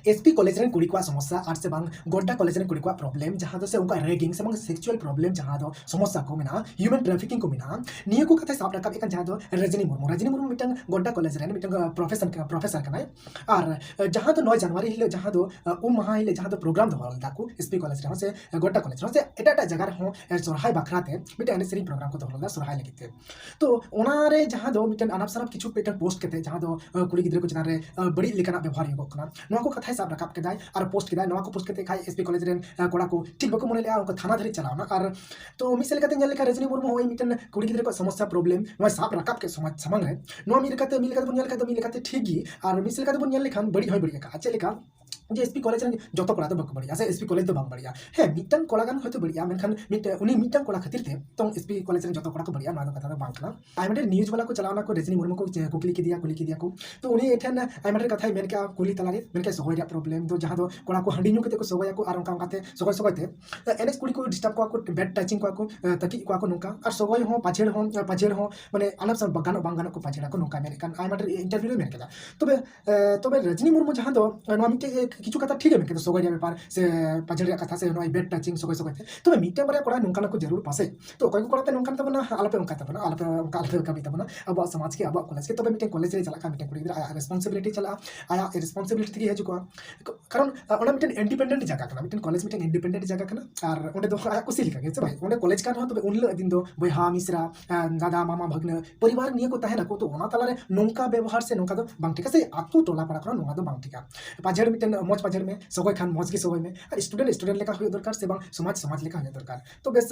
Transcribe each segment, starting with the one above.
SP college rain कुड़ी को समस्या आर से बांग गोड्डा कॉलेज रेन कुड़ी को प्रॉब्लम जहां दो से उनका रेगिंग से बांग सेक्सुअल प्रॉब्लम जहां दो समस्या को मेना ह्यूमन ट्रैफिकिंग को मेना निये को कथे साब रकाब एकान जहां दो रजनी मुर्मू मिटन गोड्डा कॉलेज रेन मिटन प्रोफेसर कनाय और जहां दो 9 जनवरी हिले जहां दो महा हिले जहां दो प्रोग्राम दो हल दाकू एसपी कॉलेज रे से गोड्डा कॉलेज रे से एटा जगह हो सोरहाय बाखराते मिटन एने सेरिंग प्रोग्राम को दो हल दा सोरहाय लगिते तो ओना रे जहां दो मिटन अनाप शनाप किछु पेटन पोस्ट कते जहां दो कुड़ी गिद्रे को चनारे बड़ी लेकाना व्यवहार हो कना नोआ को कथाय साब रकाब केदाय और पोस्ट केदाय नोआ को पोस्ट केते खाय एसपी कॉलेज रेन कोड़ा को ठीक बको मने लिया उनको थाना धरी चलावना और तो मिसल कते नेल लेका रजनी मुर्मू होय मिटन कुड़ी गिद्रे को समस्या प्रॉब्लम नोआ साब रकाब के समाज समंग रे नोआ मिल कते बन नेल कते मिल कते ठीक ही और मिसल कते बन नेल लेखान बड़ी होय बड़ी का अच्छा लेका जे एसपी कॉलेज रे जतो कोड़ा तो बको बढ़िया से एसपी कॉलेज तो बांग बढ़िया है मिटन कोड़ा गान होय तो बढ़िया मेनखान उनी मिटन कोड़ा खातिर थे तो एसपी कॉलेज रे जतो कोड़ा तो बढ़िया ना कथा तो बांग ना आइमडे न्यूज़ वाला को चलावना को रजनी मुर्मू को कुकली के दिया को तो उनी एठन आइमडे कथा मेन का कुली तलारे मेन का सोगय प्रॉब्लम तो जहां दो कोड़ा को हंडी नु कते को सोगय को और उनका सोगय थे एनएस कुड़ी को डिस्टर्ब को बेड टचिंग को तकी को नुका और सोगय हो पाछेड़ हो माने अनब सब बगानो बांगानो को पाछेड़ा को नुका मेन कान आइमडे इंटरव्यू रे मेन केदा तबे रजनी मुर्मू जहां दो नो मिटे किछु कथा ठीक है सोगय व्यापार से पाछेड़ कथा से नो बेड टचिंग सोगय थे तबे मिटे बारे कोड़ा नुका को जरूर पासे तो कोई को कोड़ा नुका तबना आलपे उनका तबना आलपे कमी तबना अब समाज के अब कॉलेज के तबे मिटे कॉलेज रे चला का मिटे कुड़ी आया रिस्पांसिबिलिटी चला आया रिस्पांसिबिलिटी की हजू कारण ओना मिटे इंडिपेंडेंट जगह कना मिटे कॉलेज मिटे इंडिपेंडेंट जगह कना और ओंडे दो आया कुसी लिखा गे भाई ओंडे कॉलेज का तबे उनले दिन दो बयहा मिश्रा दादा मामा भग्न परिवार निये को ताहे ना को तो ओना तला रे नोंका व्यवहार से नोंका दो बांग ठीक से आतु टोला पड़ा करा नोंगा दो बांग ठीक पाछेड़ मिटे मौज पाछेड़ में सोगय खान मौज के सोगय में और स्टूडेंट लेका हो दरकार से बांग समाज लेका हो दरकार तो बेस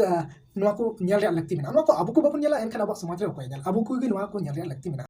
नोआ को नेल रे लगती मेना नोआ को अबु को बाबु नेला एनखान अब समाज रे कोई नेल अबु को गे नोआ को नेल रे लगती मेना।